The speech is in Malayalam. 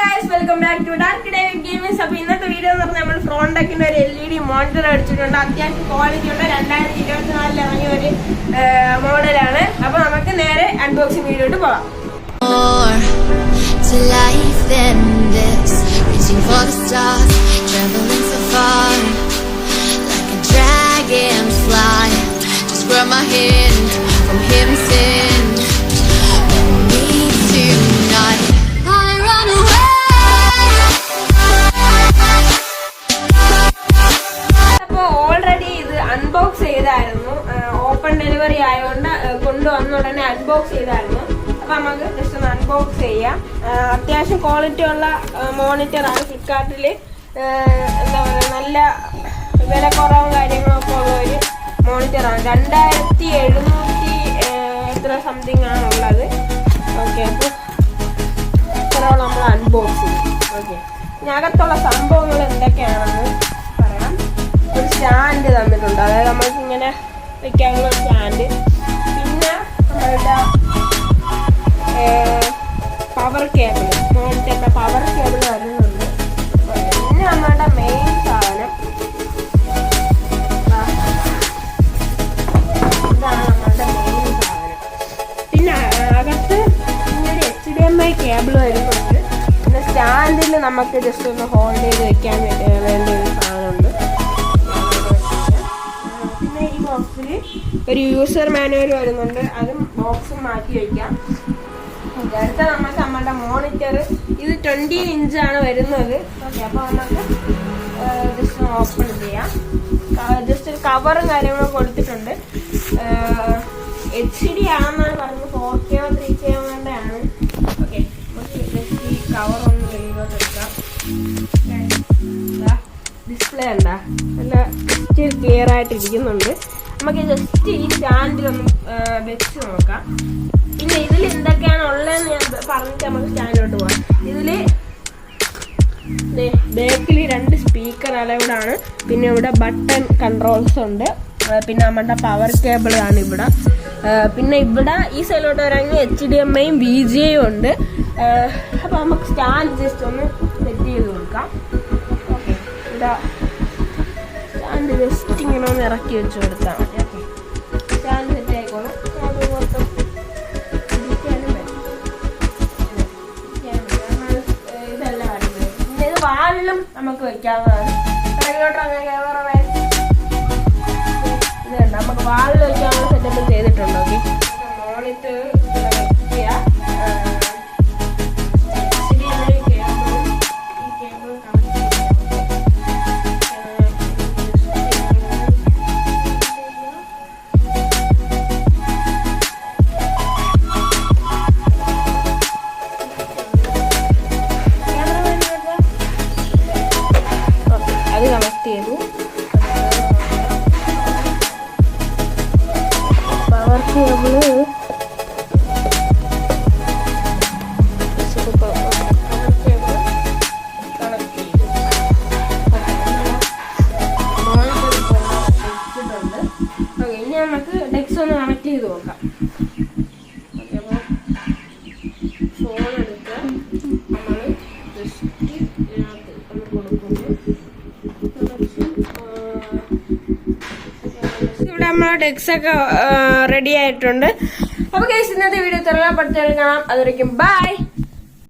guys, welcome back to Dark David Gaming. അപ്പോൾ ഇന്നത്തെ വീഡിയോ എന്ന് പറഞ്ഞാൽ നമ്മൾ ഫ്രോണ്ടെക്കിന്റെ ഒരു LED മോണിറ്റർ അടിച്ചിട്ടുണ്ട്. അത്യാവശ്യം ക്വാളിറ്റി ഉണ്ട്. 2024 ഇറങ്ങിയ ഒരു മോഡലാണ്. അപ്പോൾ നമുക്ക് നേരെ അൺബോക്സിംഗ് വീഡിയോട്ട് പോകാം. To life than this, reaching for the stars, traveling so far, like a dragonfly. Just grab my hand from heaven sent. Me tonight, I run away. അപ്പോൾ ഓൾറെഡി ഇത് അൺബോക്സ് ചെയ്തായിരുന്നു. ഓപ്പൺ ഡെലിവറി ആയതുകൊണ്ട് കൊണ്ടുവന്ന ഉടനെ അൺബോക്സ് ചെയ്തായിരുന്നു. അപ്പോൾ നമുക്ക് ജസ്റ്റ് ഒന്ന് അൺബോക്സ് ചെയ്യാം. അത്യാവശ്യം ക്വാളിറ്റി ഉള്ള മോണിറ്ററാണ്. ഫ്ലിപ്കാർട്ടിൽ എന്താ പറയുക, നല്ല വില കുറവും കാര്യങ്ങളൊക്കെ ഉള്ള ഒരു മോണിറ്ററാണ്. 2700 എത്ര സംതിങ് ആണ് ഉള്ളത്. ഓക്കെ, അപ്പോൾ ഇത്രയോളം നമ്മൾ അൺബോക്സ് ചെയ്യും. ഓക്കെ, ഇതിനകത്തുള്ള സംഭവങ്ങൾ എന്തൊക്കെയാണെന്ന് പറയാം. ഒരു സ്റ്റാൻഡ് തന്നിട്ടുണ്ട്, അതായത് നമ്മൾക്ക് ഇങ്ങനെ വയ്ക്കാനുള്ള ഒരു സ്റ്റാൻഡ്. പിന്നെ നമ്മളുടെ പവർ കേബിൾ, മോണിറ്ററിന്റെ പവർ കേബിൾ വരുന്നുണ്ട്. പിന്നെ നമ്മളുടെ മെയിൻ സാധനം ഇതാണ്, നമ്മളുടെ മെയിൻ സാധനം. പിന്നെ അകത്ത് ഇങ്ങനെ HDMI കേബിൾ വരുന്നുണ്ട്. പിന്നെ സ്റ്റാൻഡിൽ നമുക്ക് ജസ്റ്റ് ഒന്ന് ഹോൾഡ് ചെയ്ത് വെക്കാൻ വേണ്ട ഒരു സാധനമുണ്ട്. പിന്നെ ഈ ബോക്സിൽ ഒരു യൂസർ മാനുവൽ വരുന്നുണ്ട്, അതും ബോക്സും മാറ്റി വയ്ക്കാം. അടുത്ത നമുക്ക് നമ്മുടെ മോണിറ്റർ, ഇത് 20 ഇഞ്ചാണ് വരുന്നത്. ഓക്കെ, അപ്പോൾ നമുക്ക് ജസ്റ്റ് ഓപ്പൺ ചെയ്യാം. ജസ്റ്റ് കവറും കാര്യങ്ങളും കൊടുത്തിട്ടുണ്ട്. HD ആണെന്നാണ് പറഞ്ഞത്. 4K 3K വേണ്ടതാണ്. ഓക്കെ, നമുക്ക് ജസ്റ്റ് ഈ കവർ ഒന്ന് വെളിയിലോട്ട് എടുക്കാം. ഡിസ്പ്ലേ ഉണ്ടാ നല്ല ക്ലിയർ ആയിട്ട് ഇരിക്കുന്നുണ്ട്. നമുക്ക് ജസ്റ്റ് ഈ സ്റ്റാൻഡിലൊന്ന് വെച്ച് നോക്കാം. പിന്നെ ഇതിൽ എന്തൊക്കെയാണ് ഉള്ളതെന്ന് ഞാൻ പറഞ്ഞിട്ട് നമുക്ക് സ്റ്റാൻഡിലോട്ട് പോകാം. ഇതിൽ ബാക്കിൽ 2 സ്പീക്കർ അലൗഡാണ്. പിന്നെ ഇവിടെ ബട്ടൺ കൺട്രോൾസ് ഉണ്ട്. പിന്നെ നമ്മുടെ പവർ കേബിൾ ആണ് ഇവിടെ. പിന്നെ ഇവിടെ ഈ സൈഡിലോട്ട് വരാമെങ്കിൽ HDMIയും VGAയും ഉണ്ട്. അപ്പോൾ നമുക്ക് സ്റ്റാൻഡ് ജസ്റ്റ് ഒന്ന് സെറ്റ് ചെയ്ത് കൊടുക്കാം. ഓക്കെ, ഇവിടെ സ്റ്റാൻഡ് ജസ്റ്റ് ഇങ്ങനെ ഒന്ന് ഇറക്കി വെച്ച് കൊടുത്താൽ മതി. ഓക്കെ, സ്റ്റാൻഡ് സെറ്റ് ആയിക്കോളും. വാളിലും നമുക്ക് വെക്കാവുന്നതാണ്. ഇതുണ്ട്, നമുക്ക് വാളിൽ വെക്കാനുള്ള സെറ്റപ്പ് ചെയ്തിട്ടുണ്ട്. ഓക്കെ, മോണിറ്റർ അത് കണക്ട് ചെയ്തു. പവർ കേബിള് കണക്ട് ചെയ്തു. ഓക്കെ, ഇനി നമുക്ക് ഡെക്സ് ഒന്ന് കണക്ട് ചെയ്ത് നോക്കാം. ഓക്കെ, അപ്പോൾ ഫോൺ എടുത്ത് നമ്മൾ ജസ്റ്റ് ഇതിനകത്ത് ഒന്ന് കൊടുക്കുന്നു. ഇവിടെ നമ്മളെ ഡെക്സ് ഒക്കെ റെഡി ആയിട്ടുണ്ട്. അപ്പോൾ ഗൈസ്, ഇന്നത്തെ വീഡിയോ തുടങ്ങാൻ പഠിച്ചാൽ കാണാം. അതുവരെയ്ക്കും ബൈ.